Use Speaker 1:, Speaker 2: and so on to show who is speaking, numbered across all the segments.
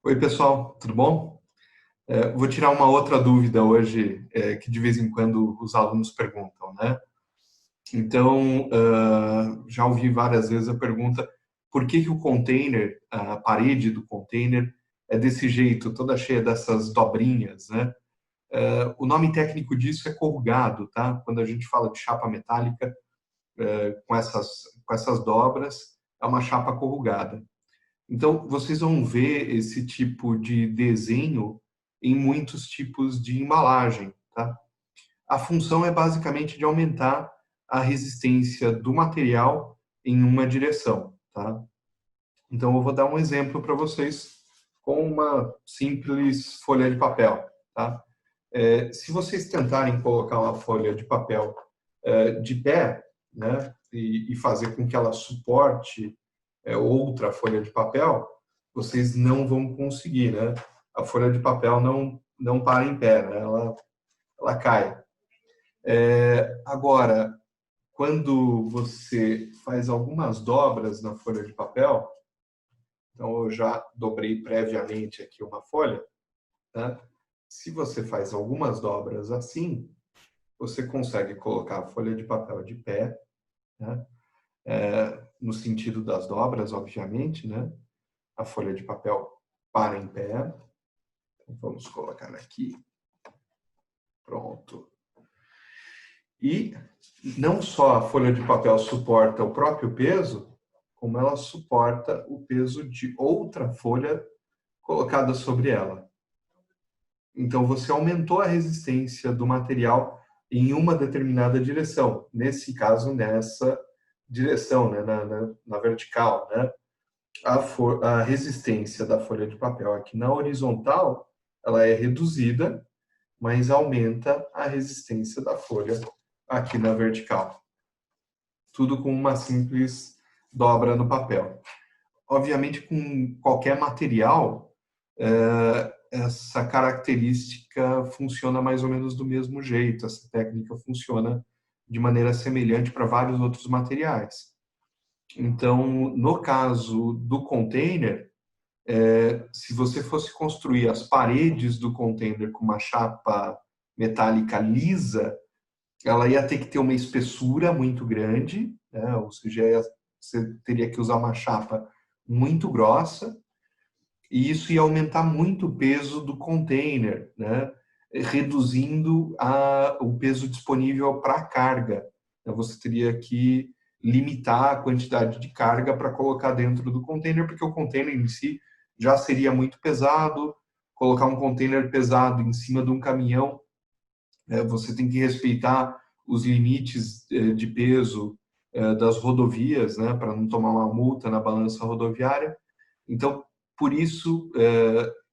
Speaker 1: Oi, pessoal, tudo bom? Vou tirar uma outra dúvida hoje, que de vez em quando os alunos perguntam, né? Então, já ouvi várias vezes a pergunta: por que que o container, a parede do container é desse jeito, toda cheia dessas dobrinhas, né? O nome técnico disso é corrugado, tá? Quando a gente fala de chapa metálica, com essas dobras, é uma chapa corrugada. Então, vocês vão ver esse tipo de desenho em muitos tipos de embalagem, tá? A função é basicamente de aumentar a resistência do material em uma direção, tá? Então, eu vou dar um exemplo para vocês com uma simples folha de papel, tá? Se vocês tentarem colocar uma folha de papel de pé, né, e fazer com que ela suporte outra folha de papel, vocês não vão conseguir, né? A folha de papel não para em pé, né? Ela cai. Agora, quando você faz algumas dobras na folha de papel, então eu já dobrei previamente aqui uma folha, né? Se você faz algumas dobras assim, você consegue colocar a folha de papel de pé, né? No sentido das dobras, obviamente, né? A folha de papel para em pé. Então, vamos colocar aqui. Pronto. E não só a folha de papel suporta o próprio peso, como ela suporta o peso de outra folha colocada sobre ela. Então, você aumentou a resistência do material em uma determinada direção. Nesse caso, nessa direção, né? na vertical, né? A resistência da folha de papel aqui na horizontal, ela é reduzida, mas aumenta a resistência da folha aqui na vertical. Tudo com uma simples dobra no papel. Obviamente, com qualquer material, essa característica funciona mais ou menos do mesmo jeito. Essa técnica funciona de maneira semelhante para vários outros materiais. Então, no caso do container, se você fosse construir as paredes do container com uma chapa metálica lisa, ela ia ter que ter uma espessura muito grande, né? Ou seja, você teria que usar uma chapa muito grossa, e isso ia aumentar muito o peso do container, né? Reduzindo o peso disponível para a carga. Você teria que limitar a quantidade de carga para colocar dentro do container, porque o container em si já seria muito pesado. Colocar um container pesado em cima de um caminhão, você tem que respeitar os limites de peso das rodovias, né, para não tomar uma multa na balança rodoviária. Então, por isso,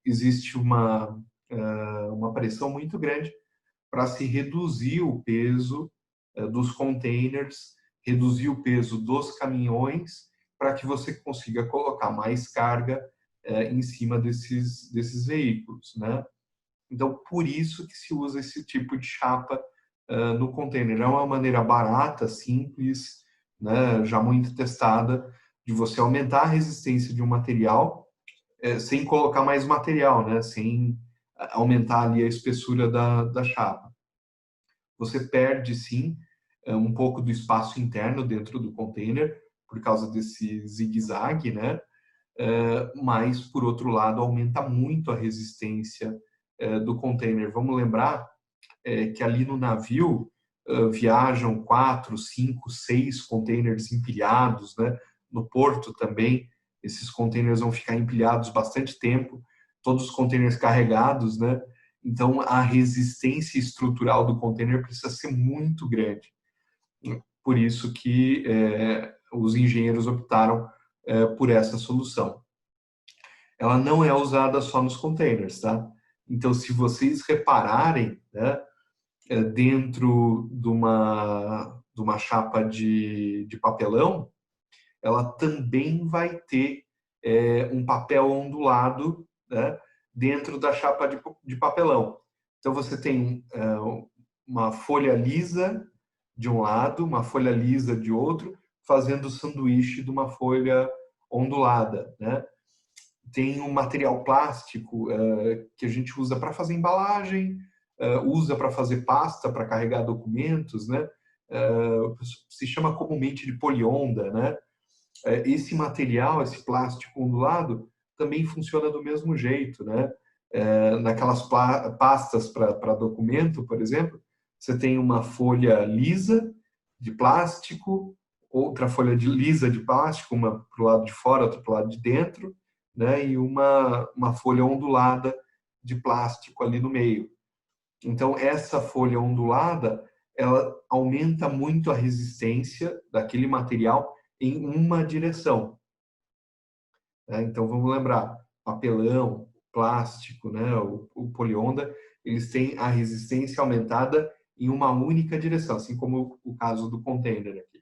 Speaker 1: existe uma pressão muito grande para se reduzir o peso dos containers, reduzir o peso dos caminhões, para que você consiga colocar mais carga em cima desses veículos, né? Então, por isso que se usa esse tipo de chapa no container. É uma maneira barata, simples, né, já muito testada, de você aumentar a resistência de um material sem colocar mais material, né, sem aumentar ali a espessura da chapa. Você perde, sim, um pouco do espaço interno dentro do container, por causa desse zigue-zague, né? Mas, por outro lado, aumenta muito a resistência do container. Vamos lembrar que ali no navio viajam 4, 5, 6 containers empilhados, né? No porto também, esses containers vão ficar empilhados bastante tempo, todos os containers carregados, né? Então, a resistência estrutural do container precisa ser muito grande. Por isso que os engenheiros optaram por essa solução. Ela não é usada só nos containers, tá? Então, se vocês repararem, né, dentro de uma chapa de papelão, ela também vai ter um papel ondulado, né, dentro da chapa de papelão. Então, você tem uma folha lisa de um lado, uma folha lisa de outro, fazendo o sanduíche de uma folha ondulada, né? tem um material plástico que a gente usa para fazer embalagem, usa para fazer pasta, para carregar documentos, né? Se chama comumente de polionda, né? Esse material, esse plástico ondulado, também funciona do mesmo jeito, né? Naquelas pastas para documento, por exemplo, você tem uma folha lisa de plástico, outra folha lisa de plástico, uma para o lado de fora, outra para o lado de dentro, né? E uma folha ondulada de plástico ali no meio. Então, essa folha ondulada, ela aumenta muito a resistência daquele material em uma direção, né? Então, vamos lembrar, papelão, plástico, né? O polionda, eles têm a resistência aumentada em uma única direção, assim como o caso do container aqui.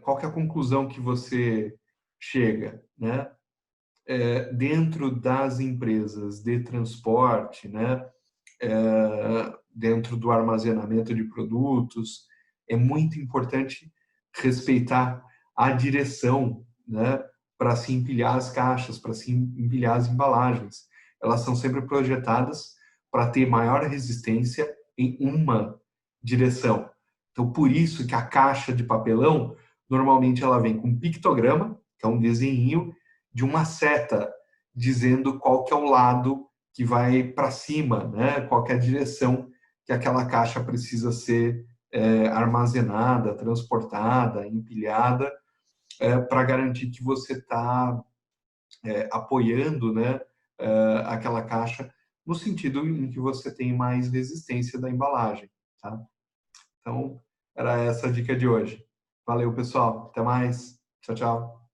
Speaker 1: Qual que é a conclusão que você chega, né? Dentro das empresas de transporte, né? Dentro do armazenamento de produtos, é muito importante respeitar a direção, né? Para se empilhar as caixas, para se empilhar as embalagens. Elas são sempre projetadas para ter maior resistência em uma direção. Então, por isso que a caixa de papelão, normalmente ela vem com um pictograma, que é um desenho de uma seta, dizendo qual que é o lado que vai para cima, né? Qual que é a direção que aquela caixa precisa ser armazenada, transportada, empilhada, para garantir que você está apoiando, né, aquela caixa no sentido em que você tem mais resistência da embalagem, tá? Então, era essa a dica de hoje. Valeu, pessoal. Até mais. Tchau, tchau.